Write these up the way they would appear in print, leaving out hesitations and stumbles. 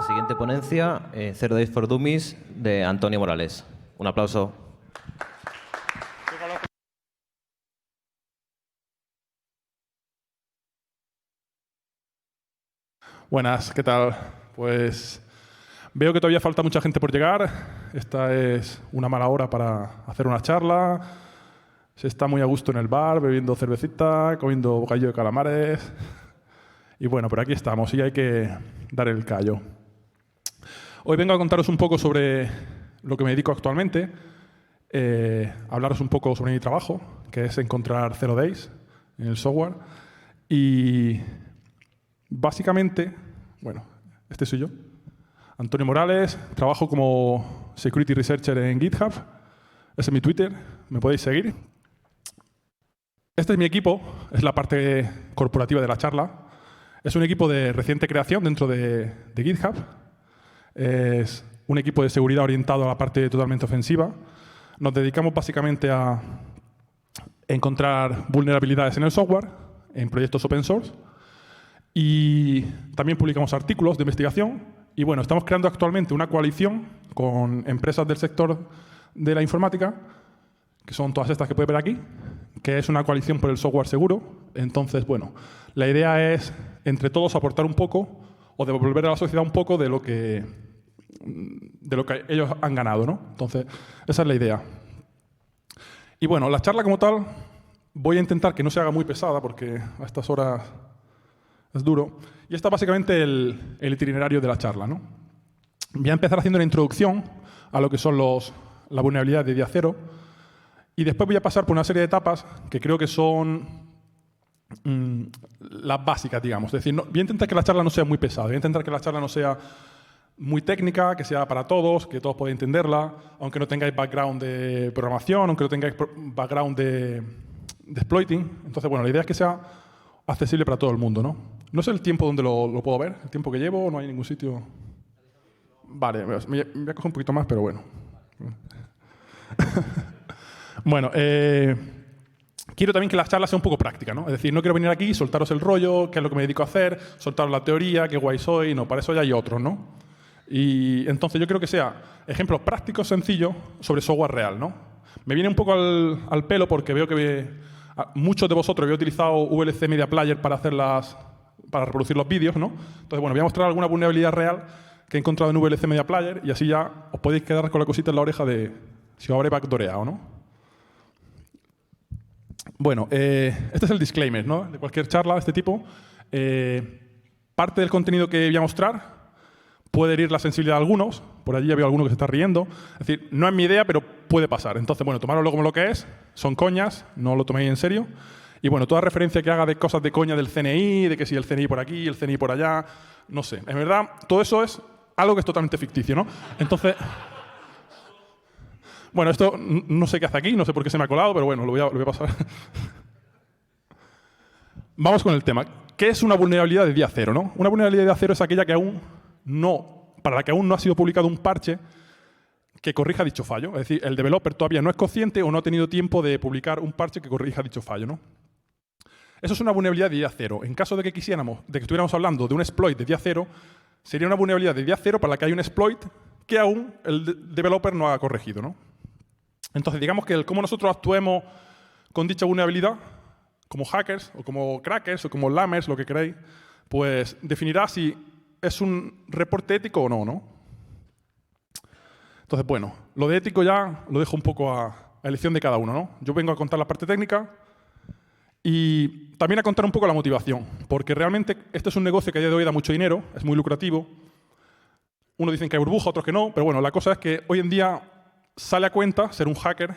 siguiente ponencia, Zero Days for Dummies, de Antonio Morales. Un aplauso. Buenas, ¿qué tal? Pues veo que todavía falta mucha gente por llegar. Esta es una mala hora para hacer una charla. Se está muy a gusto en el bar, bebiendo cervecita, comiendo bocadillo de calamares. Y bueno, por aquí estamos y hay que dar el callo. Hoy vengo a contaros un poco sobre lo que me dedico actualmente, hablaros un poco sobre mi trabajo, que es encontrar Zero Days en el software. Y básicamente, bueno, este soy yo, Antonio Morales, trabajo como Security Researcher en GitHub, ese es mi Twitter, me podéis seguir. Este es mi equipo, es la parte corporativa de la charla. Es un equipo de reciente creación dentro de GitHub. Es un equipo de seguridad orientado a la parte totalmente ofensiva. Nos dedicamos básicamente a encontrar vulnerabilidades en el software, en proyectos open source. Y también publicamos artículos de investigación. Y bueno, estamos creando actualmente una coalición con empresas del sector de la informática, que son todas estas que puedes ver aquí, que es una coalición por el software seguro. Entonces, bueno, la idea es, entre todos, aportar un poco o devolver a la sociedad un poco de lo que ellos han ganado, ¿no? Entonces, esa es la idea. Y bueno, la charla como tal, voy a intentar que no se haga muy pesada, porque a estas horas es duro. Y está básicamente el itinerario de la charla, ¿no? Voy a empezar haciendo una introducción a lo que son la vulnerabilidad de día cero. Y después voy a pasar por una serie de etapas que creo que son las básicas, digamos. Es decir, voy a intentar que la charla no sea muy pesada. Voy a intentar que la charla no sea muy técnica, que sea para todos, que todos podáis entenderla, aunque no tengáis background de programación, aunque no tengáis background de exploiting. Entonces, bueno, la idea es que sea accesible para todo el mundo, ¿no? No sé el tiempo donde lo puedo ver, el tiempo que llevo, no hay ningún sitio. Vale, me voy a coger un poquito más, pero bueno. Bueno, quiero también que la charla sea un poco práctica, ¿no? Es decir, no quiero venir aquí y soltaros el rollo, qué es lo que me dedico a hacer, soltaros la teoría, qué guay soy, no, para eso ya hay otros, ¿no? Y entonces yo creo que sea ejemplos prácticos, sencillos, sobre software real, ¿no? Me viene un poco al pelo porque veo que muchos de vosotros habéis utilizado VLC Media Player para reproducir los vídeos, ¿no? Entonces, bueno, voy a mostrar alguna vulnerabilidad real que he encontrado en VLC Media Player y así ya os podéis quedar con la cosita en la oreja de si os habré backdooreado, ¿no? Bueno, este es el disclaimer, ¿no? De cualquier charla de este tipo. Parte del contenido que voy a mostrar puede herir la sensibilidad de algunos. Por allí había alguno que se está riendo. Es decir, no es mi idea, pero puede pasar. Entonces, bueno, tomároslo como lo que es. Son coñas, no lo toméis en serio. Y bueno, toda referencia que haga de cosas de coña del CNI, de que si el CNI por aquí, el CNI por allá, no sé. En verdad, todo eso es algo que es totalmente ficticio, ¿no? Entonces, bueno, esto no sé qué hace aquí, no sé por qué se me ha colado, pero bueno, lo voy a pasar. Vamos con el tema. ¿Qué es una vulnerabilidad de día cero, no? Una vulnerabilidad de día cero es aquella para la que aún no ha sido publicado un parche que corrija dicho fallo. Es decir, el developer todavía no es consciente o no ha tenido tiempo de publicar un parche que corrija dicho fallo, ¿no? Eso es una vulnerabilidad de día cero. En caso de que estuviéramos hablando de un exploit de día cero, sería una vulnerabilidad de día cero para la que hay un exploit que aún el developer no ha corregido, ¿no? Entonces, digamos que cómo nosotros actuemos con dicha vulnerabilidad, como hackers, o como crackers, o como lammers, lo que queráis, pues definirá si es un reporte ético o no, ¿no? Entonces, bueno, lo de ético ya lo dejo un poco a elección de cada uno, ¿no? Yo vengo a contar la parte técnica y también a contar un poco la motivación, porque realmente este es un negocio que a día de hoy da mucho dinero, es muy lucrativo. Unos dicen que hay burbuja, otros que no, pero bueno, la cosa es que hoy en día sale a cuenta ser un hacker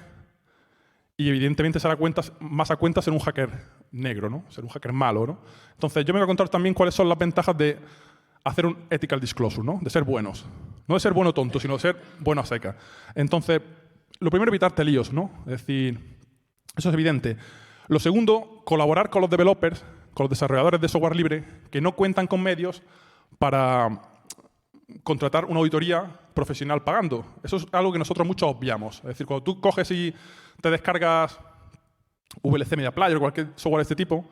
y evidentemente sale más a cuenta ser un hacker negro, ¿no? Ser un hacker malo, ¿no? Entonces, yo me voy a contar también cuáles son las ventajas de hacer un ethical disclosure, ¿no? De ser buenos. No de ser bueno tonto, sino de ser bueno a seca. Entonces, lo primero, evitarte líos, ¿no? Es decir, eso es evidente. Lo segundo, colaborar con los developers, con los desarrolladores de software libre, que no cuentan con medios para contratar una auditoría profesional pagando. Eso es algo que nosotros muchos obviamos. Es decir, cuando tú coges y te descargas VLC Media Player o cualquier software de este tipo,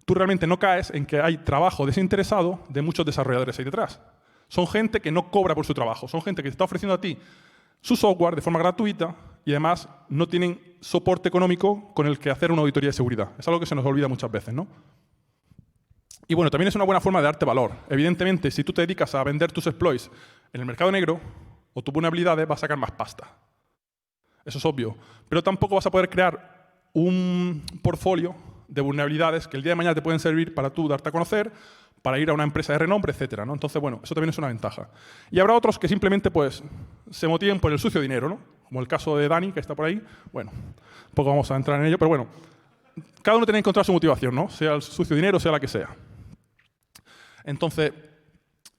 tú realmente no caes en que hay trabajo desinteresado de muchos desarrolladores ahí detrás. Son gente que no cobra por su trabajo. Son gente que te está ofreciendo a ti su software de forma gratuita y además no tienen soporte económico con el que hacer una auditoría de seguridad. Es algo que se nos olvida muchas veces, ¿no? Y bueno, también es una buena forma de darte valor. Evidentemente, si tú te dedicas a vender tus exploits en el mercado negro o tus vulnerabilidades, vas a sacar más pasta. Eso es obvio. Pero tampoco vas a poder crear un portfolio de vulnerabilidades que el día de mañana te pueden servir para tú darte a conocer, para ir a una empresa de renombre, etcétera, ¿no? Entonces, bueno, eso también es una ventaja. Y habrá otros que simplemente pues, se motiven por el sucio dinero, ¿no? Como el caso de Dani, que está por ahí. Bueno, poco vamos a entrar en ello, pero bueno, cada uno tiene que encontrar su motivación, ¿no? Sea el sucio dinero, sea la que sea. Entonces,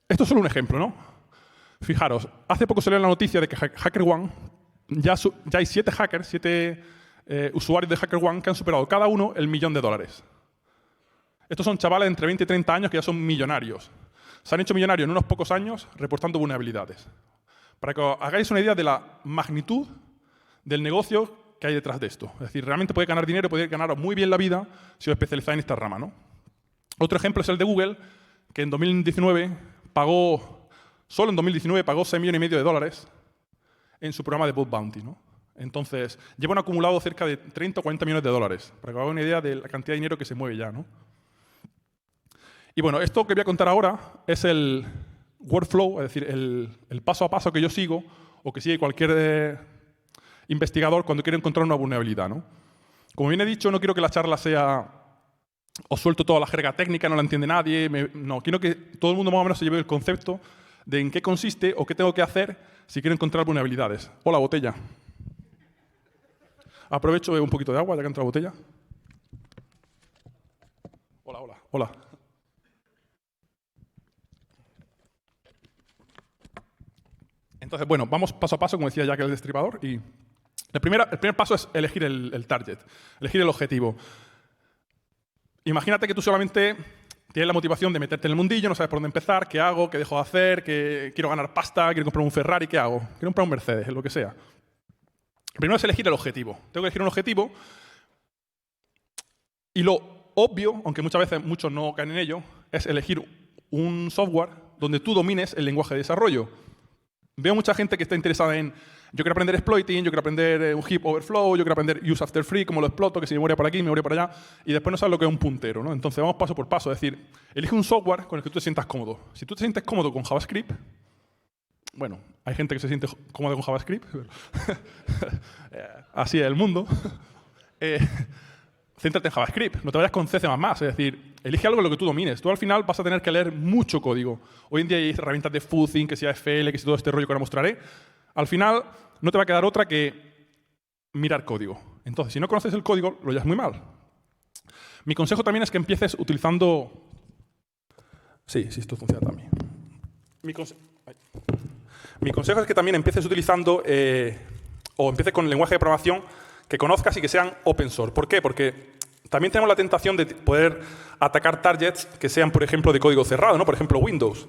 esto es solo un ejemplo, ¿no? Fijaros, hace poco salió la noticia de que HackerOne, ya hay 7 hackers, 7 usuarios de HackerOne que han superado cada uno el $1.000.000. Estos son chavales de entre 20 y 30 años que ya son millonarios. Se han hecho millonarios en unos pocos años reportando vulnerabilidades. Para que os hagáis una idea de la magnitud del negocio que hay detrás de esto. Es decir, realmente podéis ganar dinero, podéis ganar muy bien la vida si os especializáis en esta rama, ¿no? Otro ejemplo es el de Google, que en 2019 solo en 2019 pagó $6,5 millones en su programa de Bug Bounty, ¿no? Entonces, llevan acumulado cerca de 30 o 40 millones de dólares, para que os hagáis una idea de la cantidad de dinero que se mueve ya, ¿no? Y bueno, esto que voy a contar ahora es el workflow, es decir, el paso a paso que yo sigo o que sigue cualquier investigador cuando quiere encontrar una vulnerabilidad, ¿no? Como bien he dicho, no quiero que la charla sea os suelto toda la jerga técnica, no la entiende nadie. No, quiero que todo el mundo más o menos se lleve el concepto de en qué consiste o qué tengo que hacer si quiero encontrar vulnerabilidades. Hola, botella. Aprovecho un poquito de agua ya que entra la botella. Hola, hola, hola. Entonces, bueno, vamos paso a paso, como decía Jack el Destripador. Y el primer paso es elegir el target, elegir el objetivo. Imagínate que tú solamente tienes la motivación de meterte en el mundillo, no sabes por dónde empezar, qué hago, qué dejo de hacer, que quiero ganar pasta, quiero comprar un Ferrari, ¿qué hago? Quiero comprar un Mercedes, lo que sea. Primero es elegir el objetivo. Tengo que elegir un objetivo y lo obvio, aunque muchas veces muchos no caen en ello, es elegir un software donde tú domines el lenguaje de desarrollo. Veo mucha gente que está interesada en yo quiero aprender exploiting, yo quiero aprender un heap overflow, yo quiero aprender use after free, cómo lo exploto, que si memoria por aquí, memoria por allá, y después no sabes lo que es un puntero, ¿no? Entonces vamos paso por paso, es decir, elige un software con el que tú te sientas cómodo. Si tú te sientes cómodo con JavaScript, bueno, hay gente que se siente cómoda con JavaScript, así es el mundo. Céntrate en JavaScript, no te vayas con C++, es decir, elige algo en lo que tú domines. Tú al final vas a tener que leer mucho código. Hoy en día hay herramientas de fuzzing, que sea FL, que sea todo este rollo que ahora mostraré. Al final no te va a quedar otra que mirar código. Entonces, si no conoces el código, lo llevas muy mal. Mi consejo también es que empieces utilizando... Sí, esto funciona también. Mi consejo es que también empieces utilizando o empieces con el lenguaje de programación que conozcas y que sean open source. ¿Por qué? Porque también tenemos la tentación de poder atacar targets que sean, por ejemplo, de código cerrado, ¿no? Por ejemplo, Windows.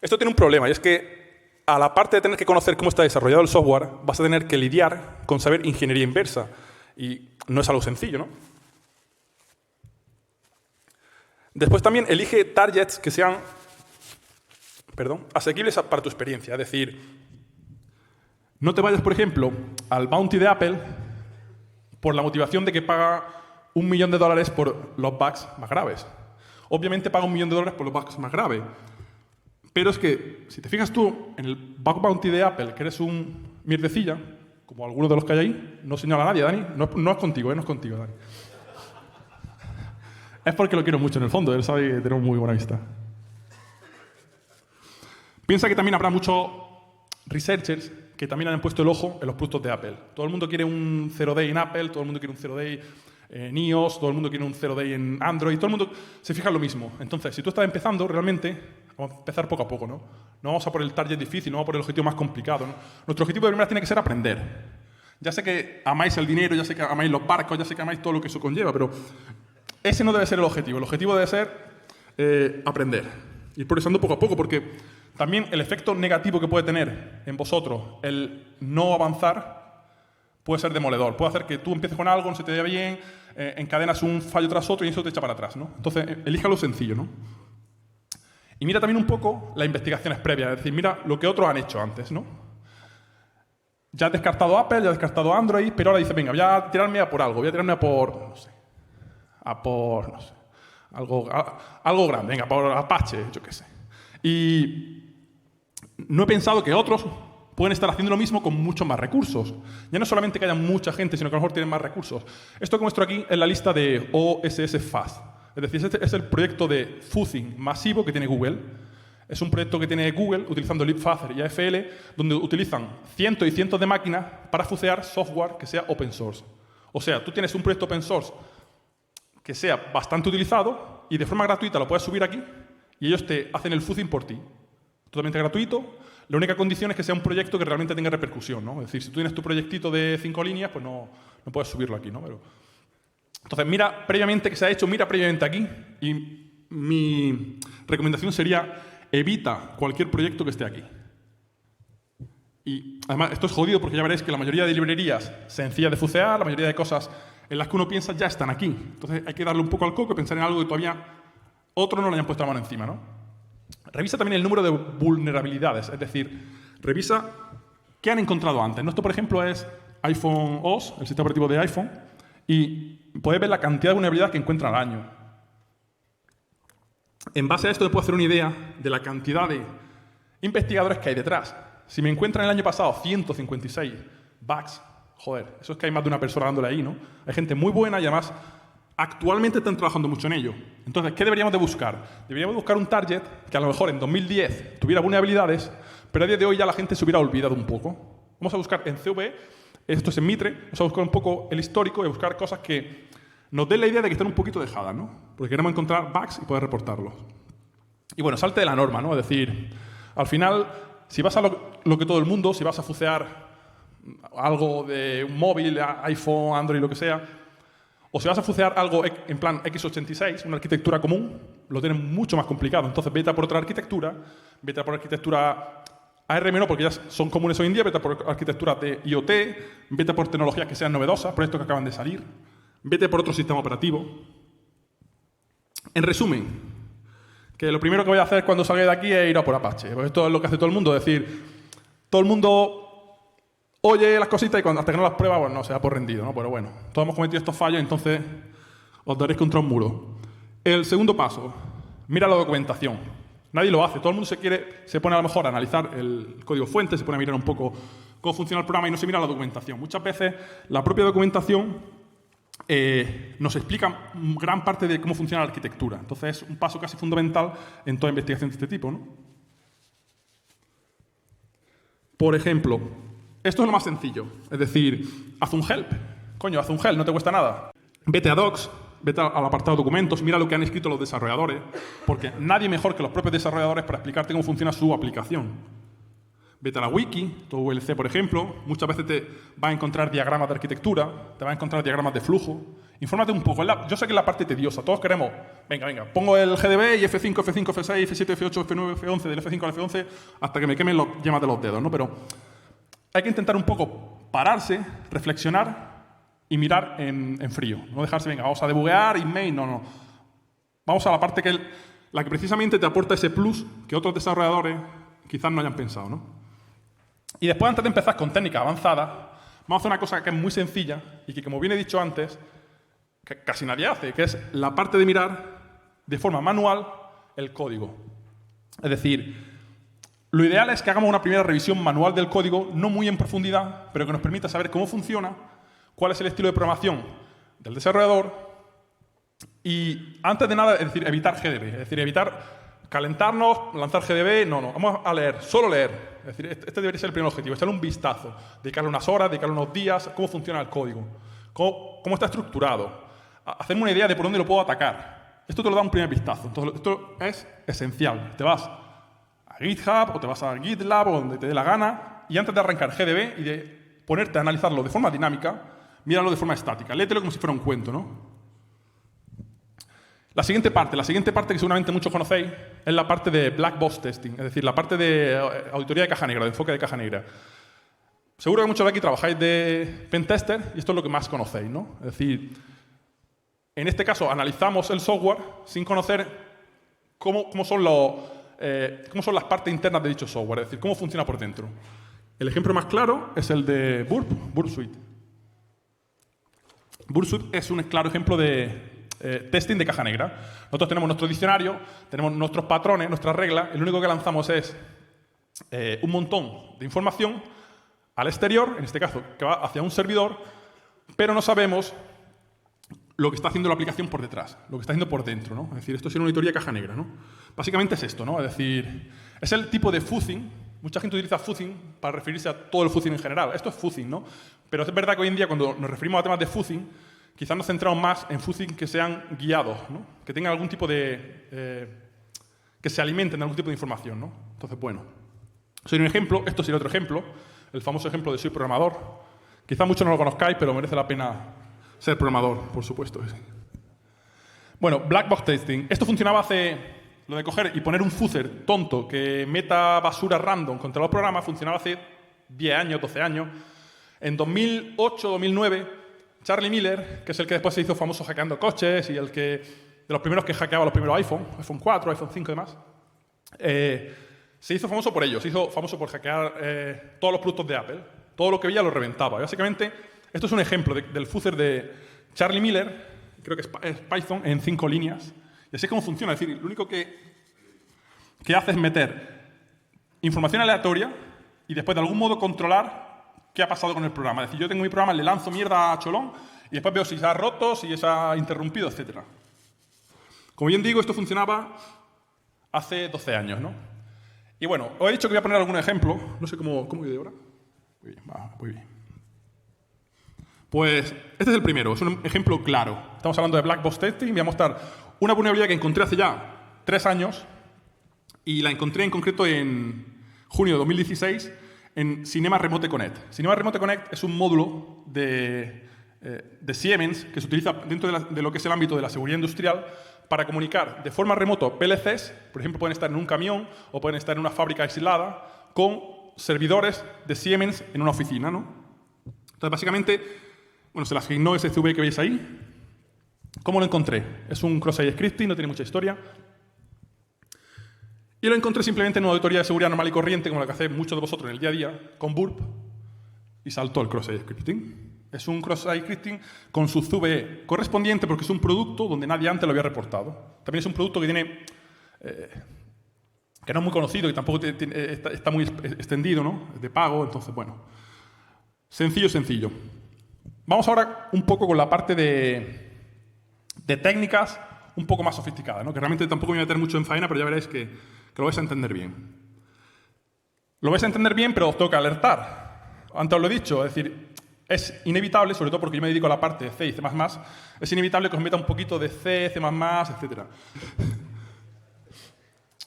Esto tiene un problema y es que a la parte de tener que conocer cómo está desarrollado el software, vas a tener que lidiar con saber ingeniería inversa. Y no es algo sencillo, ¿no? Después también elige targets que sean asequibles para tu experiencia. Es decir, no te vayas, por ejemplo, al bounty de Apple por la motivación de que paga $1 millón por los bugs más graves. Obviamente paga $1 millón por los bugs más graves. Pero es que, si te fijas tú en el bug bounty de Apple, que eres un mierdecilla, como algunos de los que hay ahí, no señala a nadie, Dani. No es contigo, no es contigo, Dani. Es porque lo quiero mucho en el fondo, él sabe que tenemos muy buena vista. Piensa que también habrá muchos researchers que también han puesto el ojo en los productos de Apple. Todo el mundo quiere un 0-day en Apple, todo el mundo quiere un 0-day en iOS, todo el mundo quiere un 0-day en Android, todo el mundo se fija en lo mismo. Entonces, si tú estás empezando, realmente, vamos a empezar poco a poco, ¿no? No vamos a por el target difícil, no vamos a por el objetivo más complicado, ¿no? Nuestro objetivo de primera tiene que ser aprender. Ya sé que amáis el dinero, ya sé que amáis los barcos, ya sé que amáis todo lo que eso conlleva, pero ese no debe ser el objetivo. El objetivo debe ser aprender. Ir progresando poco a poco, porque también el efecto negativo que puede tener en vosotros el no avanzar puede ser demoledor. Puede hacer que tú empieces con algo, no se te vaya bien, encadenas un fallo tras otro y eso te echa para atrás, ¿no? Entonces, elija lo sencillo, ¿no? Y mira también un poco las investigaciones previas, es decir, mira lo que otros han hecho antes, ¿no? Ya has descartado Apple, ya has descartado Android, pero ahora dice, venga, voy a tirarme a por algo, voy a tirarme a por, no sé, algo grande, venga, por Apache, yo qué sé. Y no he pensado que otros pueden estar haciendo lo mismo con muchos más recursos. Ya no solamente que haya mucha gente, sino que a lo mejor tienen más recursos. Esto que muestro aquí es la lista de OSS Fast. Es decir, este es el proyecto de fuzzing masivo que tiene Google. Es un proyecto que tiene Google utilizando LibFuzzer y AFL, donde utilizan cientos y cientos de máquinas para fuzear software que sea open source. O sea, tú tienes un proyecto open source que sea bastante utilizado y de forma gratuita lo puedes subir aquí y ellos te hacen el fuzzing por ti. Totalmente gratuito. La única condición es que sea un proyecto que realmente tenga repercusión, ¿no? Es decir, si tú tienes tu proyectito de 5 líneas, pues no puedes subirlo aquí, ¿no? Entonces, mira previamente qué se ha hecho, mira previamente aquí. Y mi recomendación sería, evita cualquier proyecto que esté aquí. Y además, esto es jodido porque ya veréis que la mayoría de librerías sencillas de fuzear, la mayoría de cosas en las que uno piensa ya están aquí. Entonces, hay que darle un poco al coco y pensar en algo que todavía otros no le hayan puesto la mano encima, ¿no? Revisa también el número de vulnerabilidades, es decir, revisa qué han encontrado antes. Esto, por ejemplo, es iPhone OS, el sistema operativo de iPhone, y puedes ver la cantidad de vulnerabilidades que encuentran al año. En base a esto, te puedo hacer una idea de la cantidad de investigadores que hay detrás. Si me encuentran el año pasado 156 bugs, joder, eso es que hay más de una persona dándole ahí, ¿no? Hay gente muy buena y además actualmente están trabajando mucho en ello. Entonces, ¿qué deberíamos de buscar? Deberíamos buscar un target que a lo mejor en 2010 tuviera vulnerabilidades, pero a día de hoy ya la gente se hubiera olvidado un poco. Vamos a buscar en CV, esto es en Mitre, vamos a buscar un poco el histórico y a buscar cosas que nos den la idea de que están un poquito dejadas, ¿no? Porque queremos encontrar bugs y poder reportarlos. Y bueno, salte de la norma, ¿no? Es decir, al final, si vas a lo que todo el mundo, si vas a fucear algo de un móvil, iPhone, Android, lo que sea, o si vas a fucear algo en plan x86, una arquitectura común, lo tienen mucho más complicado. Entonces, vete a por otra arquitectura, vete a por arquitectura ARM, no, porque ya son comunes hoy en día, vete a por arquitecturas de IoT, vete a por tecnologías que sean novedosas, proyectos que acaban de salir, vete por otro sistema operativo. En resumen, que lo primero que voy a hacer cuando salga de aquí es ir a por Apache. Pues esto es lo que hace todo el mundo, es decir, todo el mundo oye las cositas y hasta que no las prueba, pues no, se da por rendido, ¿no? Pero bueno, todos hemos cometido estos fallos, entonces os daréis contra un muro. El segundo paso, mira la documentación. Nadie lo hace, todo el mundo se pone a lo mejor a analizar el código fuente, se pone a mirar un poco cómo funciona el programa y no se mira la documentación. Muchas veces la propia documentación nos explica gran parte de cómo funciona la arquitectura. Entonces es un paso casi fundamental en toda investigación de este tipo, ¿no? Por ejemplo, esto es lo más sencillo, es decir, haz un help. Coño, haz un help, no te cuesta nada. Vete a Docs, vete al apartado de documentos, mira lo que han escrito los desarrolladores, porque nadie mejor que los propios desarrolladores para explicarte cómo funciona su aplicación. Vete a la wiki, tu VLC, por ejemplo, muchas veces te va a encontrar diagramas de arquitectura, te va a encontrar diagramas de flujo. Infórmate un poco. Yo sé que es la parte tediosa, todos queremos, venga, pongo el GDB y F5, F5, F6, F7, F8, F9, F11, del F5 al F11, hasta que me quemen las yemas de los dedos, ¿no? Pero hay que intentar un poco pararse, reflexionar y mirar en frío. No dejarse, venga, vamos a debuguear, inmain, no. Vamos a la parte la que precisamente te aporta ese plus que otros desarrolladores quizás no hayan pensado, ¿no? Y después, antes de empezar con técnicas avanzadas, vamos a hacer una cosa que es muy sencilla y que, como bien he dicho antes, que casi nadie hace, que es la parte de mirar de forma manual el código. Es decir, lo ideal es que hagamos una primera revisión manual del código, no muy en profundidad, pero que nos permita saber cómo funciona, cuál es el estilo de programación del desarrollador y, antes de nada, es decir, evitar GDB, es decir, evitar calentarnos, lanzar GDB, no. Vamos a leer, solo leer. Es decir, este debería ser el primer objetivo, echarle un vistazo, dedicarle unas horas, dedicarle unos días, cómo funciona el código, cómo está estructurado, hacerme una idea de por dónde lo puedo atacar. Esto te lo da un primer vistazo. Entonces, esto es esencial. Te vas a GitHub o te vas a GitLab o donde te dé la gana y antes de arrancar GDB y de ponerte a analizarlo de forma dinámica, míralo de forma estática. Léetelo como si fuera un cuento, ¿no? La siguiente parte que seguramente muchos conocéis, es la parte de black box testing, es decir, la parte de auditoría de caja negra, de enfoque de caja negra. Seguro que muchos de aquí trabajáis de pentester y esto es lo que más conocéis, ¿no? Es decir, en este caso analizamos el software sin conocer cómo son cómo son las partes internas de dicho software, es decir, cómo funciona por dentro. El ejemplo más claro es el de Burp Suite. Burp Suite es un claro ejemplo de testing de caja negra. Nosotros tenemos nuestro diccionario, tenemos nuestros patrones, nuestras reglas, y lo único que lanzamos es un montón de información al exterior, en este caso, que va hacia un servidor, pero no sabemos lo que está haciendo la aplicación por detrás, lo que está haciendo por dentro, ¿no? Es decir, esto es una auditoría caja negra, ¿no? Básicamente es esto, ¿no? Es decir, es el tipo de fuzzing. Mucha gente utiliza fuzzing para referirse a todo el fuzzing en general. Esto es fuzzing, ¿no? Pero es verdad que hoy en día, cuando nos referimos a temas de fuzzing, quizás nos centramos más en fuzzing que sean guiados, ¿no? Que tengan algún tipo de... que se alimenten de algún tipo de información, ¿no? Entonces, bueno, soy un ejemplo, esto sería otro ejemplo, el famoso ejemplo de soy programador. Quizás muchos no lo conozcáis, pero merece la pena ser programador, por supuesto. Bueno, Black Box Testing. Esto funcionaba hace... Lo de coger y poner un fuzzer tonto que meta basura random contra los programas funcionaba hace 10 años, 12 años. En 2008, 2009, Charlie Miller, que es el que después se hizo famoso hackeando coches y el que de los primeros que hackeaba los primeros iPhone 4, iPhone 5 y demás, se hizo famoso por ello. Se hizo famoso por hackear todos los productos de Apple. Todo lo que veía lo reventaba. Y básicamente, esto es un ejemplo del fuzzer de Charlie Miller, creo que es Python, en 5 líneas. Y así es como funciona. Es decir, lo único que hace es meter información aleatoria y después de algún modo controlar qué ha pasado con el programa. Es decir, yo tengo mi programa, le lanzo mierda a cholón y después veo si se ha roto, si se ha interrumpido, etc. Como bien digo, esto funcionaba hace 12 años, ¿no? Y bueno, os he dicho que voy a poner algún ejemplo. No sé cómo voy de hora. Muy bien, va, muy bien. Pues este es el primero, es un ejemplo claro. Estamos hablando de Black Box Testing. Voy a mostrar una vulnerabilidad que encontré hace ya 3 años y la encontré en concreto en junio de 2016 en Cinema Remote Connect. Cinema Remote Connect es un módulo de Siemens que se utiliza dentro de lo que es el ámbito de la seguridad industrial para comunicar de forma remota PLCs, por ejemplo, pueden estar en un camión o pueden estar en una fábrica aislada, con servidores de Siemens en una oficina, ¿no? Entonces, básicamente, bueno, se le asignó ese CV que veis ahí. ¿Cómo lo encontré? Es un cross-site scripting, no tiene mucha historia. Y lo encontré simplemente en una auditoría de seguridad normal y corriente, como la que hacéis muchos de vosotros en el día a día, con Burp, y saltó el cross-site scripting. Es un cross-site scripting con su CVE correspondiente porque es un producto donde nadie antes lo había reportado. También es un producto que tiene... que no es muy conocido y tampoco está muy extendido, ¿no? Es de pago, entonces, bueno. Sencillo, sencillo. Vamos ahora un poco con la parte de técnicas un poco más sofisticadas, ¿no? Que realmente tampoco me voy a meter mucho en faena, pero ya veréis que lo vais a entender bien. Lo vais a entender bien, pero os tengo que alertar. Antes os lo he dicho, es decir, es inevitable, sobre todo porque yo me dedico a la parte de C y C++, es inevitable que os meta un poquito de C, C++, etc.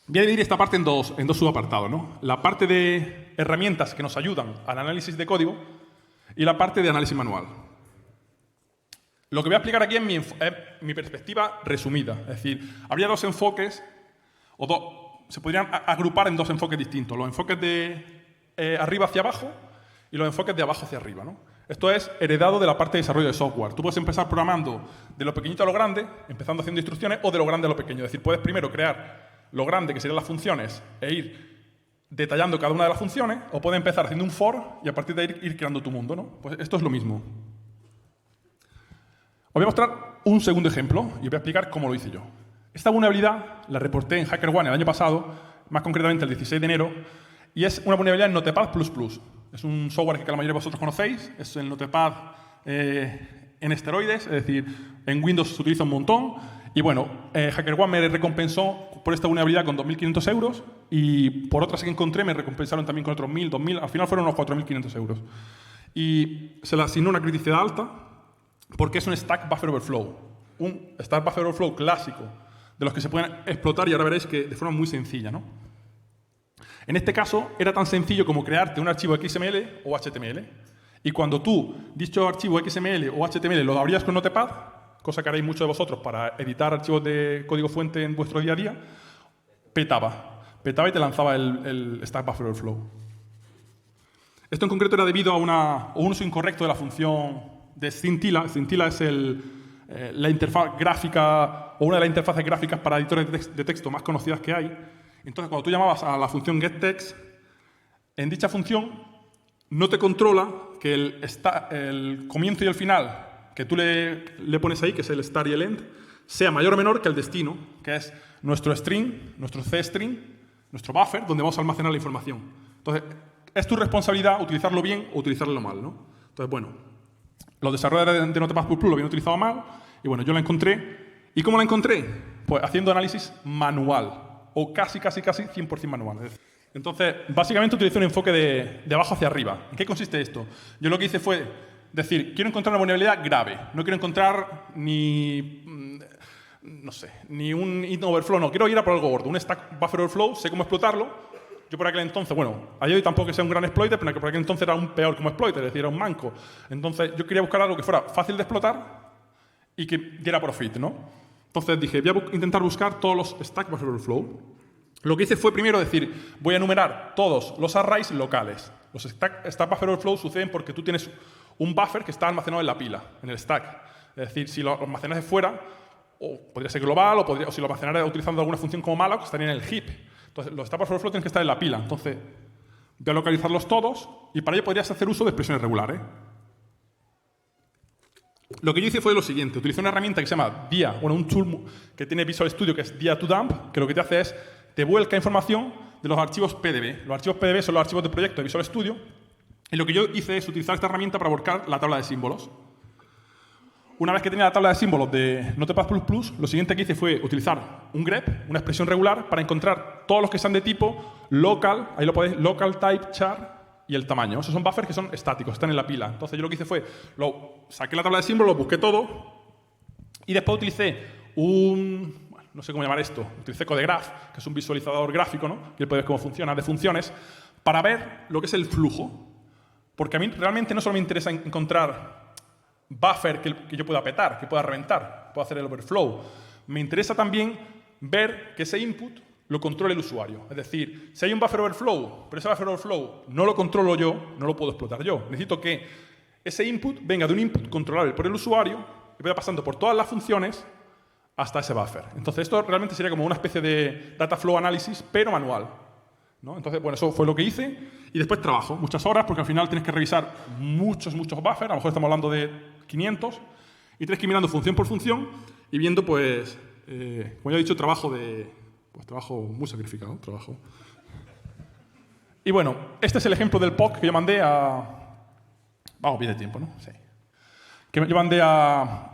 Voy a dividir esta parte en dos subapartados, ¿no? La parte de herramientas que nos ayudan al análisis de código y la parte de análisis manual. Lo que voy a explicar aquí es mi perspectiva resumida. Es decir, habría dos enfoques, se podrían agrupar en dos enfoques distintos. Los enfoques de arriba hacia abajo y los enfoques de abajo hacia arriba, ¿no? Esto es heredado de la parte de desarrollo de software. Tú puedes empezar programando de lo pequeñito a lo grande, empezando haciendo instrucciones, o de lo grande a lo pequeño. Es decir, puedes primero crear lo grande, que serían las funciones, e ir detallando cada una de las funciones, o puedes empezar haciendo un for y a partir de ahí ir creando tu mundo, ¿no? Pues esto es lo mismo. Os voy a mostrar un segundo ejemplo y os voy a explicar cómo lo hice yo. Esta vulnerabilidad la reporté en HackerOne el año pasado, más concretamente el 16 de enero, y es una vulnerabilidad en Notepad++. Es un software que la mayoría de vosotros conocéis, es el Notepad en esteroides, es decir, en Windows se utiliza un montón. Y bueno, HackerOne me recompensó por esta vulnerabilidad con 2.500 euros y por otras que encontré me recompensaron también con otros 1.000, 2.000, al final fueron unos 4.500 euros. Y se le asignó una criticidad alta porque es un Stack Buffer Overflow. Un Stack Buffer Overflow clásico, de los que se pueden explotar y ahora veréis que de forma muy sencilla, ¿no? En este caso, era tan sencillo como crearte un archivo XML o HTML. Y cuando tú, dicho archivo XML o HTML, lo abrías con Notepad, cosa que haréis muchos de vosotros para editar archivos de código fuente en vuestro día a día, petaba. Petaba y te lanzaba el Stack Buffer Overflow. Esto en concreto era debido a un uso incorrecto de la función de Scintilla. Scintilla es la interfaz gráfica o una de las interfaces gráficas para editores de texto más conocidas que hay. Entonces, cuando tú llamabas a la función getText, en dicha función no te controla que el comienzo y el final que tú le pones ahí, que es el start y el end, sea mayor o menor que el destino, que es nuestro string, nuestro C-string, nuestro buffer, donde vamos a almacenar la información. Entonces, es tu responsabilidad utilizarlo bien o utilizarlo mal, ¿no? Entonces, bueno, los desarrolladores de Notepad++ lo habían utilizado mal, y bueno, yo la encontré. ¿Y cómo la encontré? Pues haciendo análisis manual, o casi 100% manual. Entonces, básicamente utilicé un enfoque de abajo hacia arriba. ¿En qué consiste esto? Yo lo que hice fue decir, quiero encontrar una vulnerabilidad grave, no quiero encontrar ni un int overflow, no, quiero ir a por algo gordo, un stack buffer overflow, sé cómo explotarlo. Yo por aquel entonces, bueno, a día de hoy tampoco que sea un gran exploiter, pero por aquel entonces era un peor como exploiter, es decir, era un manco. Entonces yo quería buscar algo que fuera fácil de explotar y que diera profit, ¿no? Entonces dije, voy a intentar buscar todos los stack buffer overflow. Lo que hice fue primero decir, voy a enumerar todos los arrays locales. Los stack buffer overflow suceden porque tú tienes un buffer que está almacenado en la pila, en el stack. Es decir, si lo almacenas de fuera, o podría ser global, o si lo almacenaras utilizando alguna función como malloc, estaría en el heap. Entonces, los stack buffer overflow tienen que estar en la pila. Entonces, voy a localizarlos todos y para ello podrías hacer uso de expresiones regulares. Lo que yo hice fue lo siguiente. Utilicé una herramienta que se llama DIA, bueno, un tool que tiene Visual Studio, que es dia2dump, que lo que te hace es, te vuelca información de los archivos PDB. Los archivos PDB son los archivos de proyecto de Visual Studio. Y lo que yo hice es utilizar esta herramienta para volcar la tabla de símbolos. Una vez que tenía la tabla de símbolos de Notepad++, lo siguiente que hice fue utilizar un grep, una expresión regular, para encontrar todos los que sean de tipo local, ahí lo podéis, local type char, y el tamaño. Esos son buffers que son estáticos, están en la pila. Entonces yo lo que hice fue, saqué la tabla de símbolos, busqué todo, y después utilicé no sé cómo llamar esto, utilicé Codegraph, que es un visualizador gráfico, ¿no? Y podéis ver cómo funciona, de funciones, para ver lo que es el flujo. Porque a mí realmente no solo me interesa encontrar buffer que yo pueda petar, que pueda reventar, pueda hacer el overflow. Me interesa también ver que ese input lo controle el usuario. Es decir, si hay un buffer overflow, pero ese buffer overflow no lo controlo yo, no lo puedo explotar yo. Necesito que ese input venga de un input controlable por el usuario y vaya pasando por todas las funciones hasta ese buffer. Entonces, esto realmente sería como una especie de data flow analysis, pero manual, ¿no? Entonces, bueno, eso fue lo que hice. Y después trabajo muchas horas, porque al final tienes que revisar muchos buffers. A lo mejor estamos hablando de 500. Y tienes que ir mirando función por función y viendo, pues, como ya he dicho, trabajo muy sacrificado. Y bueno, este es el ejemplo del POC que yo mandé Vamos bien de tiempo, ¿no? Sí. Que yo mandé a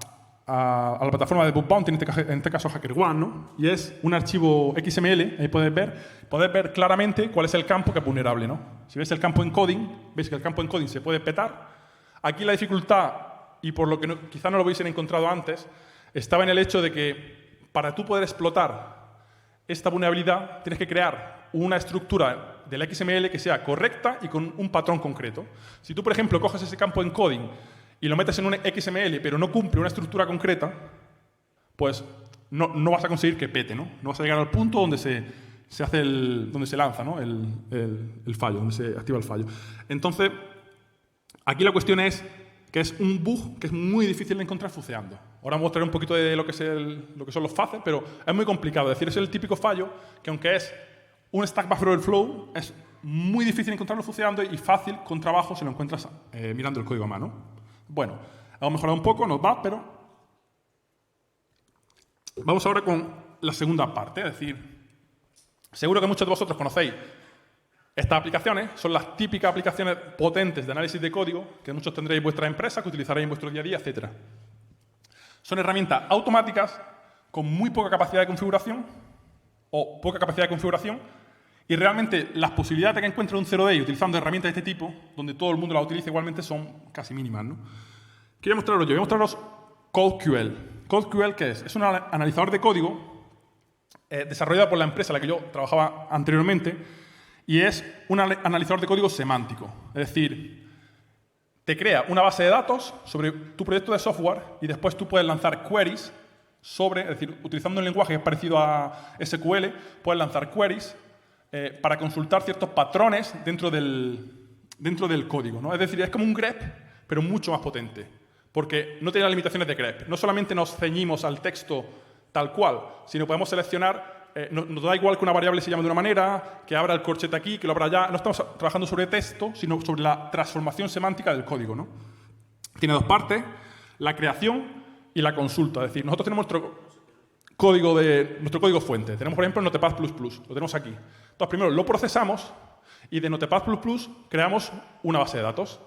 la plataforma de Bug Bounty, en este caso HackerOne, ¿no? Y es un archivo XML, ahí podéis ver claramente cuál es el campo que es vulnerable, ¿no? Si veis el campo encoding, veis que el campo encoding se puede petar. Aquí la dificultad, y por lo que quizá no lo hubiesen encontrado antes, estaba en el hecho de que para tú poder explotar esta vulnerabilidad tienes que crear una estructura del XML que sea correcta y con un patrón concreto. Si tú, por ejemplo, coges ese campo encoding y lo metes en un XML, pero no cumple una estructura concreta, pues no vas a conseguir que pete, ¿no? No vas a llegar al punto donde se hace donde se lanza, ¿no? el fallo, donde se activa el fallo. Entonces, aquí la cuestión es que es un bug que es muy difícil de encontrar fuceando. Ahora mostraré un poquito de lo que son los faces, pero es muy complicado. Es decir, es el típico fallo que, aunque es un stack buffer overflow, es muy difícil encontrarlo fuceando y fácil con trabajo si lo encuentras mirando el código a mano. Bueno, hemos mejorado un poco, no va, pero vamos ahora con la segunda parte. Es decir, seguro que muchos de vosotros conocéis estas aplicaciones. Son las típicas aplicaciones potentes de análisis de código que muchos tendréis en vuestra empresa, que utilizaréis en vuestro día a día, etc. Son herramientas automáticas con muy poca capacidad de configuración o poca capacidad de configuración, y realmente las posibilidades de que encuentres un 0-day utilizando herramientas de este tipo, donde todo el mundo las utiliza igualmente, son casi mínimas, ¿no? ¿Qué voy a mostraros yo? Voy a mostraros CodeQL. ¿CodeQL qué es? Es un analizador de código desarrollado por la empresa en la que yo trabajaba anteriormente, y es un analizador de código semántico. Es decir, te crea una base de datos sobre tu proyecto de software y después tú puedes lanzar queries es decir, utilizando un lenguaje que es parecido a SQL, puedes lanzar queries para consultar ciertos patrones dentro del código, ¿no? Es decir, es como un grep, pero mucho más potente, porque no tiene las limitaciones de grep. No solamente nos ceñimos al texto tal cual, sino podemos seleccionar nos da igual que una variable se llame de una manera, que abra el corchete aquí, que lo abra allá. No estamos trabajando sobre texto, sino sobre la transformación semántica del código, ¿no? Tiene dos partes, la creación y la consulta. Es decir, nosotros tenemos nuestro código fuente. Tenemos, por ejemplo, Notepad++. Lo tenemos aquí. Entonces, primero lo procesamos y de Notepad++ creamos una base de datos.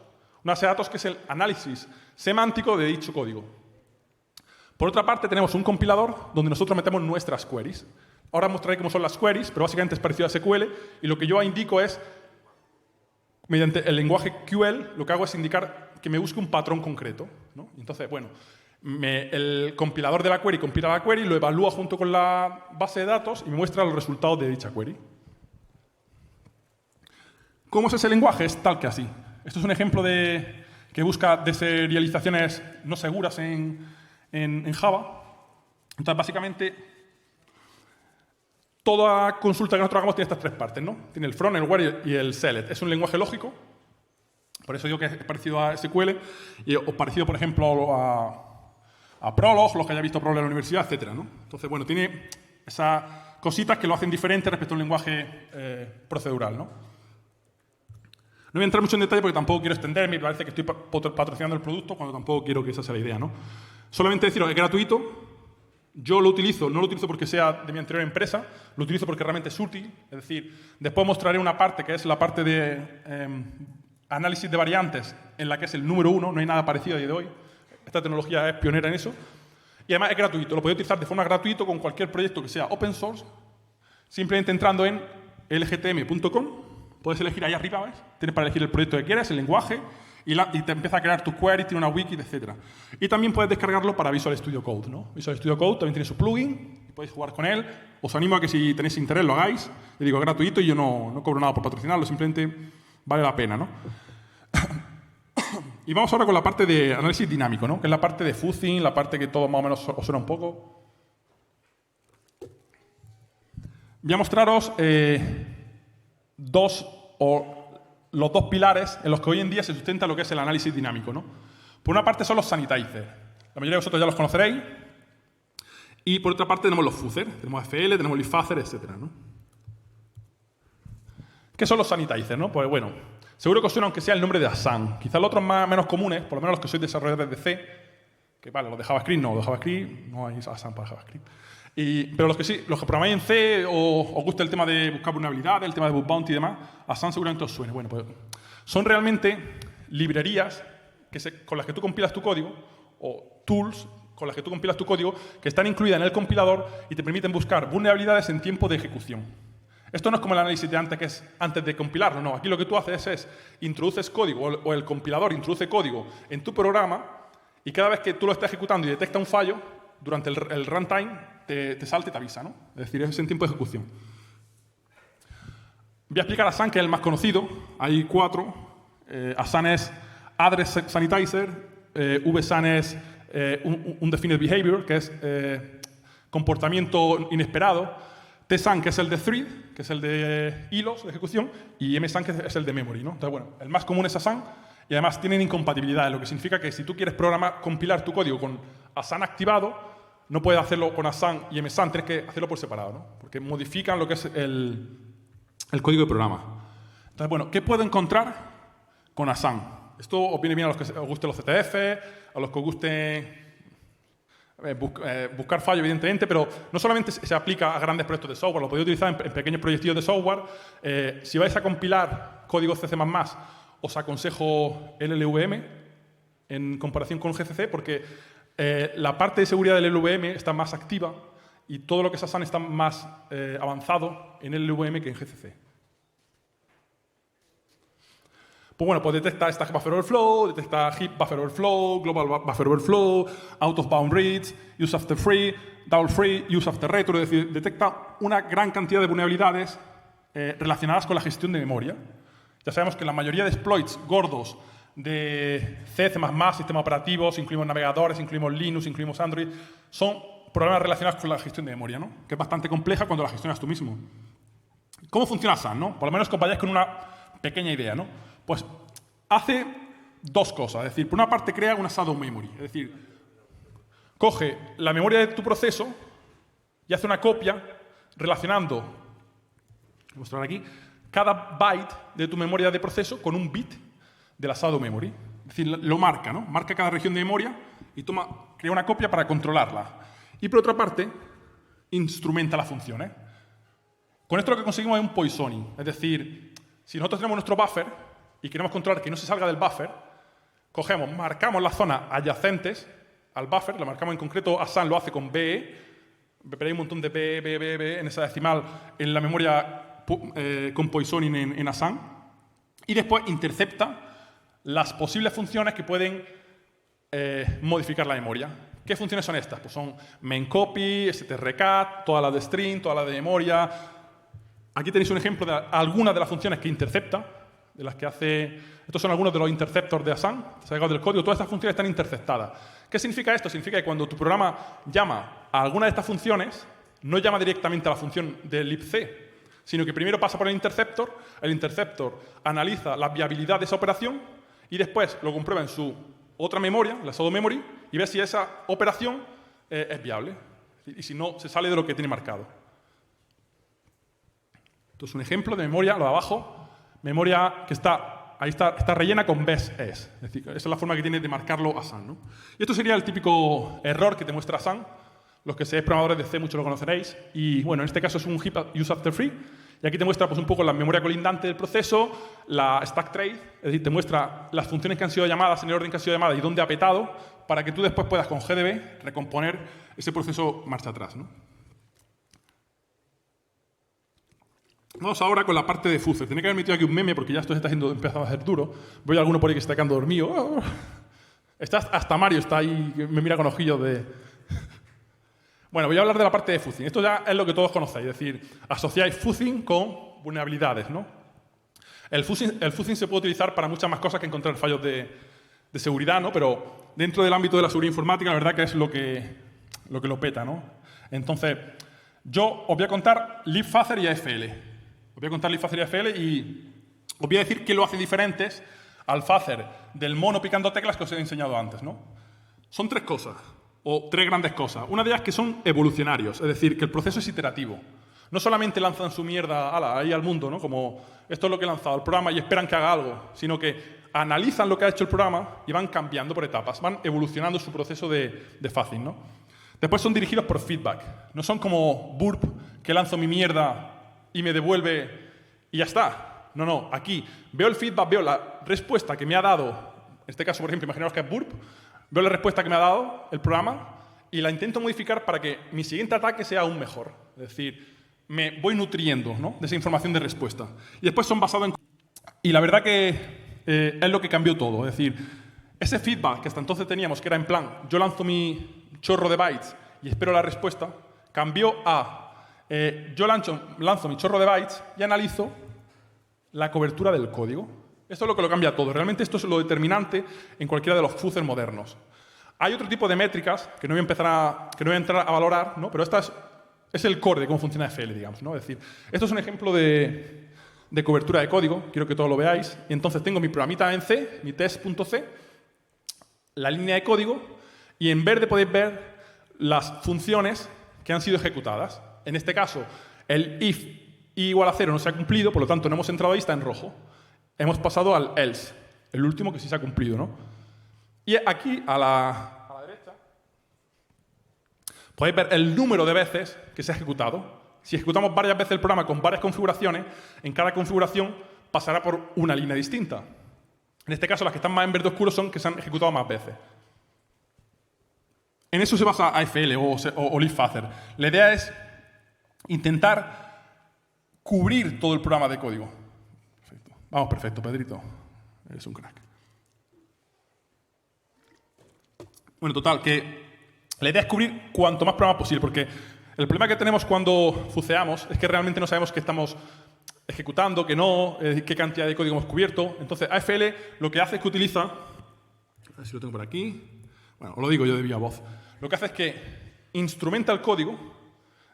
Una base de datos que es el análisis semántico de dicho código. Por otra parte, tenemos un compilador donde nosotros metemos nuestras queries. Ahora mostraré cómo son las queries, pero básicamente es parecido a SQL. Y lo que yo indico es, mediante el lenguaje QL, lo que hago es indicar que me busque un patrón concreto, ¿no? Entonces, bueno, el compilador de la query compila la query, lo evalúa junto con la base de datos y me muestra los resultados de dicha query. ¿Cómo es ese lenguaje? Es tal que así. Esto es un ejemplo que busca deserializaciones no seguras en Java. Entonces, básicamente, toda consulta que nosotros hagamos tiene estas tres partes, ¿no? Tiene el front, el where y el select. Es un lenguaje lógico. Por eso digo que es parecido a SQL o parecido, por ejemplo, a Prolog, los que haya visto Prolog en la universidad, etcétera, ¿no? Entonces, bueno, tiene esas cositas que lo hacen diferente respecto a un lenguaje procedural, ¿no? No voy a entrar mucho en detalle porque tampoco quiero extenderme y parece que estoy patrocinando el producto cuando tampoco quiero que esa sea la idea, ¿no? Solamente deciros, es gratuito. Yo lo utilizo, no lo utilizo porque sea de mi anterior empresa, lo utilizo porque realmente es útil. Es decir, después mostraré una parte que es la parte de análisis de variantes, en la que es el número 1, no hay nada parecido a día de hoy. Esta tecnología es pionera en eso. Y además es gratuito, lo podéis utilizar de forma gratuita con cualquier proyecto que sea open source, simplemente entrando en lgtm.com. Puedes elegir ahí arriba, ¿ves? Tienes para elegir el proyecto que quieras, el lenguaje, y te empieza a crear tu query, tiene una wiki, etc. Y también puedes descargarlo para Visual Studio Code, ¿no? Visual Studio Code también tiene su plugin, y podéis jugar con él. Os animo a que si tenéis interés lo hagáis. Le digo, es gratuito y yo no cobro nada por patrocinarlo, simplemente vale la pena, ¿no? Y vamos ahora con la parte de análisis dinámico, ¿no? Que es la parte de fuzzing, la parte que todo más o menos os suena un poco. Voy a mostraros los dos pilares en los que hoy en día se sustenta lo que es el análisis dinámico, ¿no? Por una parte son los sanitizers. La mayoría de vosotros ya los conoceréis. Y por otra parte tenemos los fuzzers. Tenemos FL, tenemos Lifazer, etc., ¿no? ¿Qué son los sanitizers, no? Pues bueno, seguro que os suena aunque sea el nombre de Asana. Quizás los otros menos comunes, por lo menos los que sois desarrolladores de C, que vale, los de JavaScript no hay Asana para JavaScript. Pero los que programáis en C o os gusta el tema de buscar vulnerabilidades, el tema de bug bounty y demás, Asana seguramente os suene. Bueno, pues son realmente librerías con las que tú compilas tu código o tools con las que tú compilas tu código que están incluidas en el compilador y te permiten buscar vulnerabilidades en tiempo de ejecución. Esto no es como el análisis de antes, que es antes de compilarlo, no. Aquí lo que tú haces es introduces código o el compilador introduce código en tu programa y cada vez que tú lo estás ejecutando y detecta un fallo, durante el runtime te salta y te avisa, ¿no? Es decir, es en tiempo de ejecución. Voy a explicar Asana, que es el más conocido. Hay 4. Asana es Address Sanitizer, VSAN es Undefined Behavior, que es comportamiento inesperado, TSAN, que es el de thread, que es el de hilos de ejecución, y MSAN, que es el de memory, ¿no? Entonces, bueno, el más común es Asana, y además tienen incompatibilidades, lo que significa que si tú quieres compilar tu código con Asana activado, no puedes hacerlo con Asana y MSAN, tienes que hacerlo por separado, ¿no? Porque modifican lo que es el código de programa. Entonces, bueno, ¿qué puedo encontrar con Asana? Esto os viene bien a los que os gusten los CTF, a los que os guste buscar fallo, evidentemente, pero no solamente se aplica a grandes proyectos de software, lo podéis utilizar en pequeños proyectos de software. Si vais a compilar código C++, os aconsejo LLVM en comparación con GCC, porque la parte de seguridad del LLVM está más activa y todo lo que es Asana está más avanzado en LLVM que en GCC. Pues bueno, pues detecta Stack Buffer Overflow, detecta Heap Buffer Overflow, Global Buffer Overflow, Out of Bound Reads, Use After Free, Double Free, Use After Retro, es decir, detecta una gran cantidad de vulnerabilidades relacionadas con la gestión de memoria. Ya sabemos que la mayoría de exploits gordos de C, C++, sistemas operativos, incluimos navegadores, incluimos Linux, incluimos Android, son problemas relacionados con la gestión de memoria, ¿no? Que es bastante compleja cuando la gestionas tú mismo. ¿Cómo funciona Asana, no? Por lo menos que os vayáis con una pequeña idea, ¿no? Pues hace dos cosas. Es decir, por una parte crea una shadow memory. Es decir, coge la memoria de tu proceso y hace una copia relacionando, voy a mostrar aquí, cada byte de tu memoria de proceso con un bit de la shadow memory. Es decir, lo marca, ¿no? Marca cada región de memoria y crea una copia para controlarla. Y por otra parte, instrumenta las funciones. Con esto lo que conseguimos es un poisoning. Es decir, si nosotros tenemos nuestro buffer y queremos controlar que no se salga del buffer, cogemos, marcamos las zonas adyacentes al buffer, lo marcamos en concreto, Hasan lo hace con BE, pero hay un montón de BE en esa decimal en la memoria con poisoning en Hasan, y después intercepta las posibles funciones que pueden modificar la memoria. ¿Qué funciones son estas? Pues son maincopy, strcat, todas las de string, todas las de memoria. Aquí tenéis un ejemplo de algunas de las funciones que intercepta, de las que hace... Estos son algunos de los interceptors de Hasan, sacados del código. Todas estas funciones están interceptadas. ¿Qué significa esto? Significa que cuando tu programa llama a alguna de estas funciones, no llama directamente a la función del libc, sino que primero pasa por el interceptor analiza la viabilidad de esa operación y después lo comprueba en su otra memoria, la shadow memory, y ve si esa operación es viable. Y si no, se sale de lo que tiene marcado. Esto es un ejemplo de memoria, lo de abajo, memoria que ahí está rellena con best es. Es decir, esa es la forma que tiene de marcarlo Hasan, ¿no? Y esto sería el típico error que te muestra Hasan. Los que seáis programadores de C muchos lo conoceréis. Y bueno, en este caso es un heap use after free. Y aquí te muestra pues, un poco la memoria colindante del proceso, la stack trace, es decir, te muestra las funciones que han sido llamadas en el orden que han sido llamadas y dónde ha petado, para que tú después puedas con GDB recomponer ese proceso marcha atrás, ¿no? Vamos ahora con la parte de fuzzer. Tenía que haber metido aquí un meme porque ya esto se está empezando a hacer duro. Veo a alguno por ahí que está quedando dormido. Hasta Mario está ahí, me mira con ojillos de... Bueno, voy a hablar de la parte de fuzzing. Esto ya es lo que todos conocéis, es decir, asociáis fuzzing con vulnerabilidades, ¿no? El fuzzing se puede utilizar para muchas más cosas que encontrar fallos de seguridad, ¿no? Pero dentro del ámbito de la seguridad informática, la verdad que es lo que lo peta, ¿no? Entonces, yo os voy a contar libfuzzer y AFL. Os voy a contar libfuzzer y AFL y os voy a decir qué lo hace diferentes al fuzzer del mono picando teclas que os he enseñado antes, ¿no? Son tres cosas. O tres grandes cosas. Una de ellas que son evolucionarios, es decir, que el proceso es iterativo. No solamente lanzan su mierda ahí al mundo, ¿no? Como esto es lo que he lanzado al programa y esperan que haga algo, sino que analizan lo que ha hecho el programa y van cambiando por etapas, van evolucionando su proceso de fuzzing, ¿no? Después son dirigidos por feedback. No son como Burp, que lanzo mi mierda y me devuelve y ya está. No, no. Aquí veo el feedback, veo la respuesta que me ha dado. En este caso, por ejemplo, imaginaos que es Burp. Veo la respuesta que me ha dado el programa y la intento modificar para que mi siguiente ataque sea aún mejor. Es decir, me voy nutriendo, ¿no?, de esa información de respuesta. Y después son basados en... Y la verdad que es lo que cambió todo. Es decir, ese feedback que hasta entonces teníamos, que era en plan, yo lanzo mi chorro de bytes y espero la respuesta, cambió a yo lanzo mi chorro de bytes y analizo la cobertura del código. Esto es lo que lo cambia todo. Realmente esto es lo determinante en cualquiera de los fuzzers modernos. Hay otro tipo de métricas que no voy a entrar a valorar, ¿no? Pero esta es el core de cómo funciona FL, digamos, ¿no? Es decir, esto es un ejemplo de cobertura de código. Quiero que todos lo veáis. Y entonces tengo mi programita en C, mi test.c, la línea de código, y en verde podéis ver las funciones que han sido ejecutadas. En este caso, el if i igual a 0 no se ha cumplido, por lo tanto no hemos entrado ahí, está en rojo. Hemos pasado al else, el último que sí se ha cumplido, ¿no? Y aquí, a la derecha, podéis ver el número de veces que se ha ejecutado. Si ejecutamos varias veces el programa con varias configuraciones, en cada configuración pasará por una línea distinta. En este caso, las que están más en verde oscuro son que se han ejecutado más veces. En eso se basa AFL o libfuzzer. La idea es intentar cubrir todo el programa de código. Perfecto. Vamos, perfecto, Pedrito. Eres un crack. Bueno, total, que la idea es cubrir cuanto más programa posible, porque el problema que tenemos cuando fuceamos es que realmente no sabemos qué estamos ejecutando, qué no, qué cantidad de código hemos cubierto. Entonces, AFL lo que hace es que utiliza... A ver si lo tengo por aquí. Bueno, os lo digo yo de viva voz. Lo que hace es que instrumenta el código,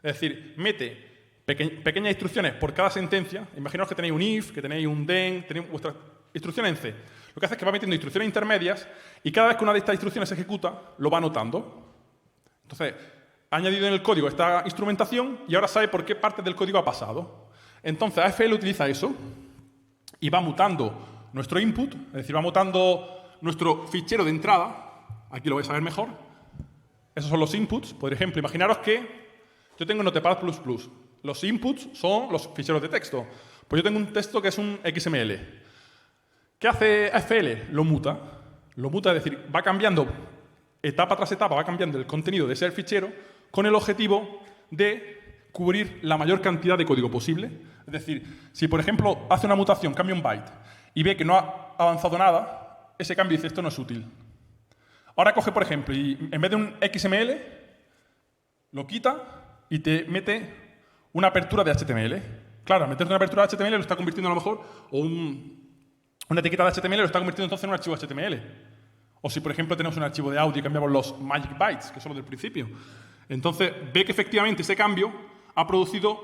es decir, mete pequeñas instrucciones por cada sentencia. Imaginaos que tenéis un if, que tenéis un then, tenéis vuestra instrucción en C. Lo que hace es que va metiendo instrucciones intermedias y cada vez que una de estas instrucciones se ejecuta, lo va anotando. Entonces, ha añadido en el código esta instrumentación y ahora sabe por qué parte del código ha pasado. Entonces, AFL utiliza eso y va mutando nuestro input, es decir, va mutando nuestro fichero de entrada. Aquí lo vais a ver mejor. Esos son los inputs. Por ejemplo, imaginaros que yo tengo Notepad++. Los inputs son los ficheros de texto. Pues yo tengo un texto que es un XML. ¿Qué hace AFL? Lo muta. Lo muta, es decir, va cambiando etapa tras etapa, va cambiando el contenido de ese fichero con el objetivo de cubrir la mayor cantidad de código posible. Es decir, si por ejemplo hace una mutación, cambia un byte y ve que no ha avanzado nada, ese cambio dice esto no es útil. Ahora coge, por ejemplo, y en vez de un XML, lo quita y te mete una apertura de HTML. Claro, al meterte una apertura de HTML lo está convirtiendo a lo mejor, o una etiqueta de HTML lo está convirtiendo entonces en un archivo HTML. O si, por ejemplo, tenemos un archivo de audio y cambiamos los magic bytes, que son los del principio. Entonces, ve que efectivamente ese cambio ha producido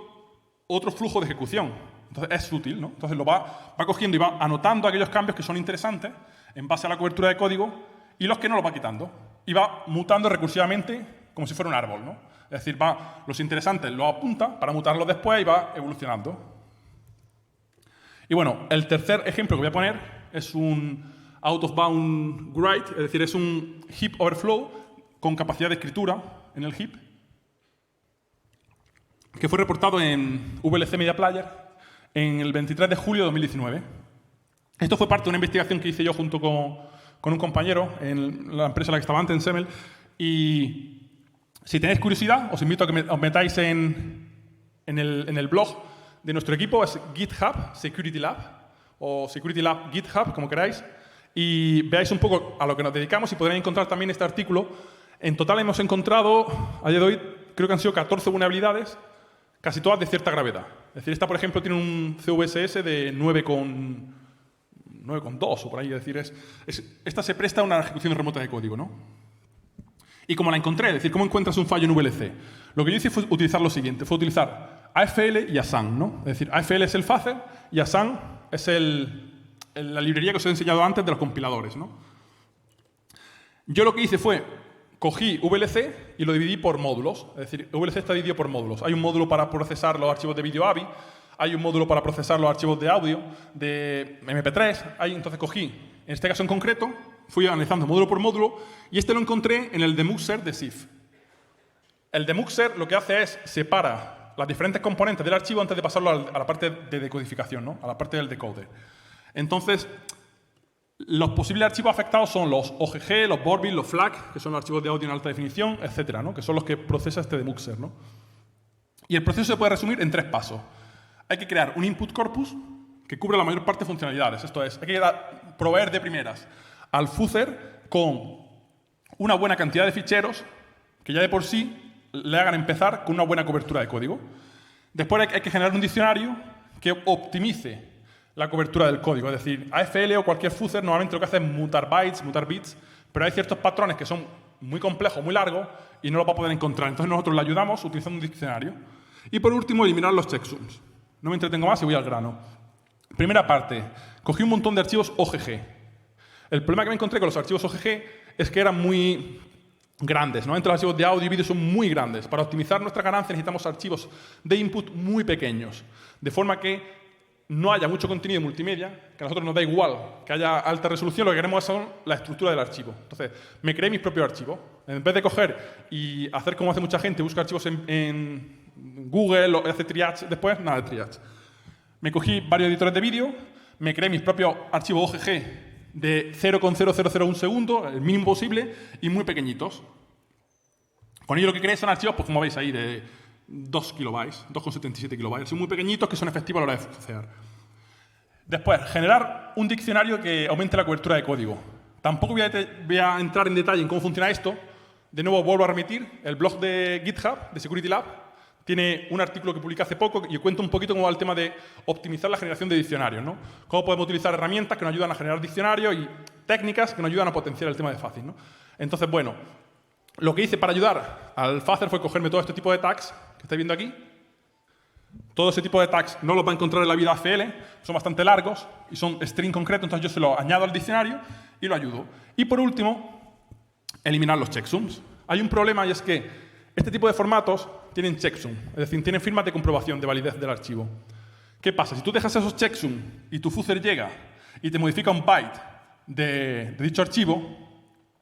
otro flujo de ejecución. Entonces, es útil, ¿no? Entonces, lo va cogiendo y va anotando aquellos cambios que son interesantes en base a la cobertura de código y los que no los va quitando. Y va mutando recursivamente como si fuera un árbol, ¿no? Es decir, los interesantes los apunta para mutarlos después y va evolucionando. Y bueno, el tercer ejemplo que voy a poner es un out-of-bound write, es decir, es un heap overflow con capacidad de escritura en el heap, que fue reportado en VLC Media Player en el 23 de julio de 2019. Esto fue parte de una investigación que hice yo junto con un compañero en la empresa en la que estaba antes, en Semel, y si tenéis curiosidad, os invito a que os metáis en el blog de nuestro equipo, es GitHub Security Lab, o Security Lab GitHub, como queráis, y veáis un poco a lo que nos dedicamos y podréis encontrar también este artículo. En total hemos encontrado, a día de hoy, creo que han sido 14 vulnerabilidades, casi todas de cierta gravedad. Es decir, esta, por ejemplo, tiene un CVSS de 9,2 o por ahí. Es decir, esta se presta a una ejecución remota de código, ¿no? Y como la encontré, es decir, ¿cómo encuentras un fallo en VLC? Lo que yo hice fue utilizar lo siguiente, fue utilizar AFL y ASAN, ¿no? Es decir, AFL es el phaser y ASAN es la librería que os he enseñado antes de los compiladores, ¿no? Yo lo que hice fue, cogí VLC y lo dividí por módulos. Es decir, VLC está dividido por módulos. Hay un módulo para procesar los archivos de vídeo AVI, hay un módulo para procesar los archivos de audio, de MP3. Entonces cogí, en este caso en concreto, fui analizando módulo por módulo y este lo encontré en el demuxer de SIF. El demuxer lo que hace es separa las diferentes componentes del archivo antes de pasarlo a la parte de decodificación, ¿no? A la parte del decoder. Entonces, los posibles archivos afectados son los OGG, los Borbit, los FLAC, que son los archivos de audio en alta definición, etcétera, ¿no? Que son los que procesa este demuxer, ¿no? Y el proceso se puede resumir en 3 pasos. Hay que crear un input corpus que cubra la mayor parte de funcionalidades. Esto es, hay que proveer de primeras al fuzzer con una buena cantidad de ficheros que ya de por sí le hagan empezar con una buena cobertura de código. Después hay que generar un diccionario que optimice la cobertura del código. Es decir, AFL o cualquier fuzzer normalmente lo que hace es mutar bytes, mutar bits, pero hay ciertos patrones que son muy complejos, muy largos, y no los va a poder encontrar. Entonces nosotros le ayudamos utilizando un diccionario. Y por último, eliminar los checksums. No me entretengo más y voy al grano. Primera parte, cogí un montón de archivos OGG. El problema que me encontré con los archivos OGG es que eran muy grandes. Normalmente los archivos de audio y vídeo son muy grandes. Para optimizar nuestra ganancia necesitamos archivos de input muy pequeños, de forma que no haya mucho contenido multimedia, que a nosotros nos da igual que haya alta resolución, lo que queremos es la estructura del archivo. Entonces, me creé mis propios archivos. En vez de coger y hacer como hace mucha gente, busca archivos en Google o hace triage después, nada de triage. Me cogí varios editores de vídeo, me creé mis propios archivos OGG de 0,0001 segundo, el mínimo posible, y muy pequeñitos. Con ello lo que creé son archivos, pues como veis ahí, de 2 kilobytes, 2,77 kilobytes. Son muy pequeñitos que son efectivos a la hora de funcionar. Después, generar un diccionario que aumente la cobertura de código. Tampoco voy a entrar en detalle en cómo funciona esto. De nuevo, vuelvo a remitir. El blog de GitHub, de Security Lab, tiene un artículo que publiqué hace poco y cuento un poquito cómo va el tema de optimizar la generación de diccionarios, ¿no? Cómo podemos utilizar herramientas que nos ayudan a generar diccionarios y técnicas que nos ayudan a potenciar el tema de fácil, ¿no? Entonces, bueno, lo que hice para ayudar al Phaser fue cogerme todo este tipo de tags que estáis viendo aquí. Todo ese tipo de tags no los va a encontrar en la vida AFL, son bastante largos y son string concreto, entonces yo se lo añado al diccionario y lo ayudo. Y por último, eliminar los checksums. Hay un problema y es que Este tipo de formatos tienen checksum, es decir, tienen firmas de comprobación de validez del archivo. ¿Qué pasa? Si tú dejas esos checksum y tu fuzzer llega y te modifica un byte de dicho archivo,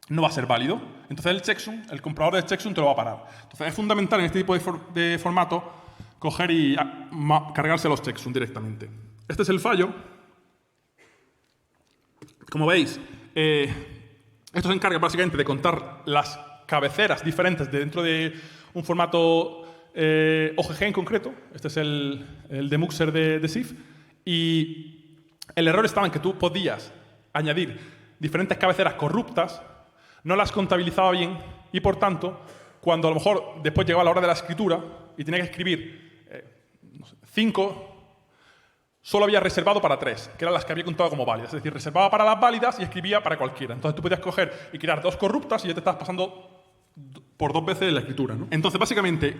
no va a ser válido. Entonces el checksum, el comprobador del checksum te lo va a parar. Entonces es fundamental en este tipo de formato coger y cargarse los checksum directamente. Este es el fallo. Como veis, esto se encarga básicamente de contar las cabeceras diferentes dentro de un formato OGG en concreto. Este es el demuxer de SIF. Y el error estaba en que tú podías añadir diferentes cabeceras corruptas, no las contabilizaba bien y, por tanto, cuando a lo mejor después llegaba la hora de la escritura y tenía que escribir 5, solo había reservado para 3, que eran las que había contado como válidas. Es decir, reservaba para las válidas y escribía para cualquiera. Entonces tú podías coger y crear 2 corruptas y ya te estás pasando por 2 veces la escritura, ¿no? Entonces, básicamente,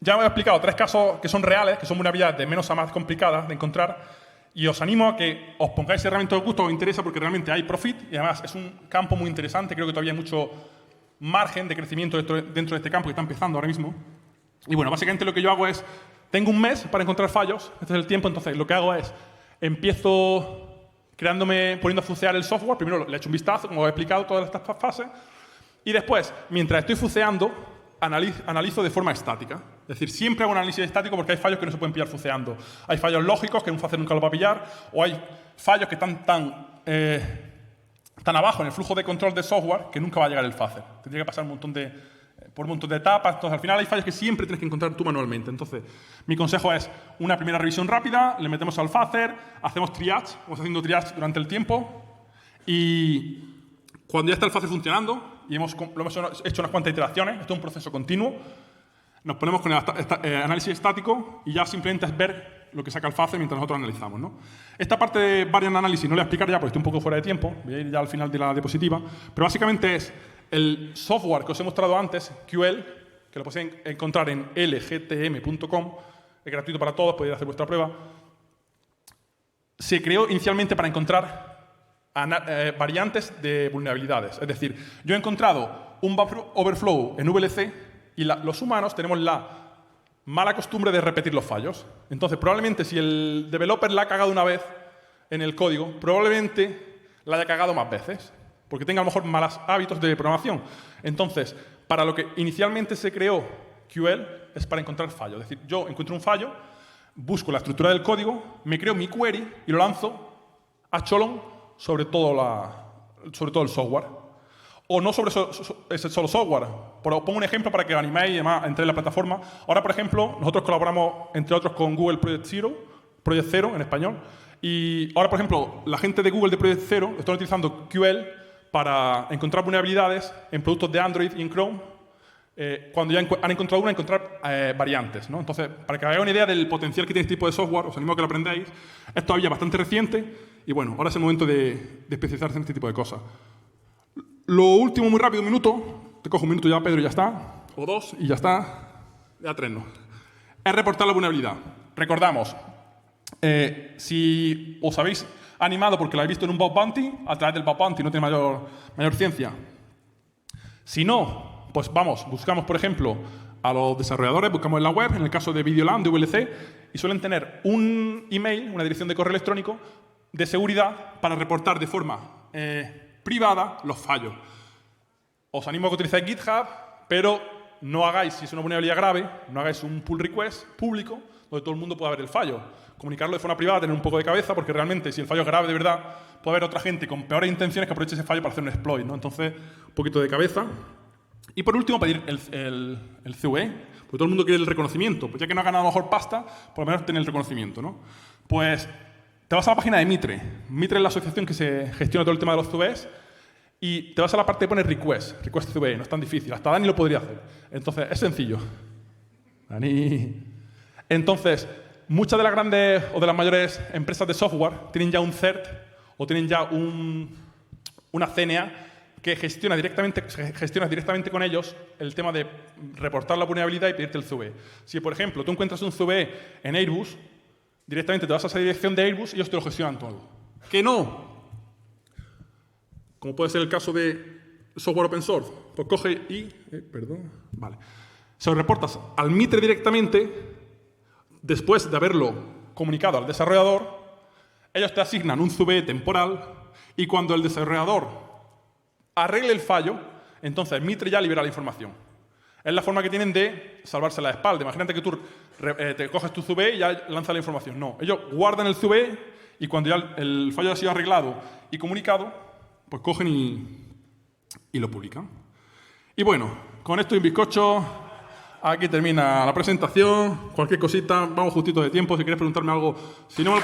ya me he explicado 3 casos que son reales, que son vulnerabilidades de menos a más complicadas de encontrar, y os animo a que os pongáis si realmente os gusta o os interesa, porque realmente hay profit y además es un campo muy interesante. Creo que todavía hay mucho margen de crecimiento dentro de este campo que está empezando ahora mismo. Y bueno, básicamente lo que yo hago es, tengo un mes para encontrar fallos, este es el tiempo, entonces lo que hago es, empiezo poniendo a fucear el software, primero le echo un vistazo, como os he explicado todas estas fases, y después, mientras estoy fuceando, analizo de forma estática. Es decir, siempre hago un análisis estático porque hay fallos que no se pueden pillar fuceando. Hay fallos lógicos que un fuzzer nunca lo va a pillar, o hay fallos que están tan abajo en el flujo de control de software que nunca va a llegar el fuzzer. Tendría que pasar por un montón de etapas. Entonces, al final hay fallos que siempre tienes que encontrar tú manualmente. Entonces, mi consejo es una primera revisión rápida, le metemos al fuzzer, hacemos triage, vamos haciendo triage durante el tiempo, y cuando ya está el fuzzer funcionando y lo hemos hecho unas cuantas iteraciones, esto es un proceso continuo, nos ponemos con el análisis estático y ya simplemente es ver lo que saca el fuzzer mientras nosotros analizamos, ¿no? Esta parte de variant analysis no la voy a explicar ya porque estoy un poco fuera de tiempo, voy a ir ya al final de la diapositiva, pero básicamente es el software que os he mostrado antes, QL, que lo podéis encontrar en lgtm.com, es gratuito para todos, podéis hacer vuestra prueba. Se creó inicialmente para encontrar variantes de vulnerabilidades. Es decir, yo he encontrado un buffer overflow en VLC y los humanos tenemos la mala costumbre de repetir los fallos. Entonces, probablemente si el developer la ha cagado una vez en el código, probablemente la haya cagado más veces, porque tenga a lo mejor malos hábitos de programación. Entonces, para lo que inicialmente se creó QL es para encontrar fallos. Es decir, yo encuentro un fallo, busco la estructura del código, me creo mi query y lo lanzo a cholón sobre todo el software. O no sobre ese solo software. Pongo un ejemplo para que animéis y además entréis en la plataforma. Ahora, por ejemplo, nosotros colaboramos, entre otros, con Google Project Zero en español. Y ahora, por ejemplo, la gente de Google de Project Zero están utilizando QL para encontrar vulnerabilidades en productos de Android y en Chrome. Cuando ya han encontrado encontrar variantes, ¿no? Entonces, para que hagáis una idea del potencial que tiene este tipo de software, os animo a que lo aprendáis. Es todavía bastante reciente y bueno, ahora es el momento de especializarse en este tipo de cosas. Lo último, muy rápido, un minuto. Te cojo un minuto ya, Pedro, y ya está. O 2 y ya está. Ya 3 no. Es reportar la vulnerabilidad. Recordamos, si os habéis animado porque lo habéis visto en un bug bounty, a través del bug bounty no tiene mayor ciencia. Si no, pues vamos, buscamos, por ejemplo, a los desarrolladores, buscamos en la web, en el caso de Videoland, de VLC, y suelen tener un email, una dirección de correo electrónico de seguridad para reportar de forma privada los fallos. Os animo a que utilicéis GitHub, pero no hagáis, si es una vulnerabilidad grave, no hagáis un pull request público donde todo el mundo pueda ver el fallo. Comunicarlo de forma privada, tener un poco de cabeza, porque realmente si el fallo es grave de verdad, puede haber otra gente con peores intenciones que aproveche ese fallo para hacer un exploit, ¿no? Entonces, un poquito de cabeza. Y por último, pedir el CVE, porque todo el mundo quiere el reconocimiento. Pues ya que no ha ganado a lo mejor pasta, por lo menos tener el reconocimiento, ¿no? Pues te vas a la página de Mitre. Mitre es la asociación que se gestiona todo el tema de los CVEs. Y te vas a la parte de poner request CVE, no es tan difícil. Hasta Dani lo podría hacer. Entonces, es sencillo. Dani. Entonces, muchas de las grandes o de las mayores empresas de software tienen ya un CERT o tienen ya una CNA que gestiona directamente con ellos el tema de reportar la vulnerabilidad y pedirte el CVE. Si, por ejemplo, tú encuentras un CVE en Airbus, directamente te vas a esa dirección de Airbus y ellos te lo gestionan todo. ¡Que no! Como puede ser el caso de software open source. Pues coge y... Vale. se lo reportas al Mitre directamente, después de haberlo comunicado al desarrollador, ellos te asignan un CVE temporal y cuando el desarrollador arregle el fallo, entonces el Mitre ya libera la información. Es la forma que tienen de salvarse la espalda. Imagínate que tú te coges tu CVE y ya lanzas la información. No, ellos guardan el CVE y cuando ya el fallo ha sido arreglado y comunicado, pues cogen y lo publican. Y bueno, con esto y un bizcocho, aquí termina la presentación. Cualquier cosita, vamos justito de tiempo. Si quieres preguntarme algo, si no...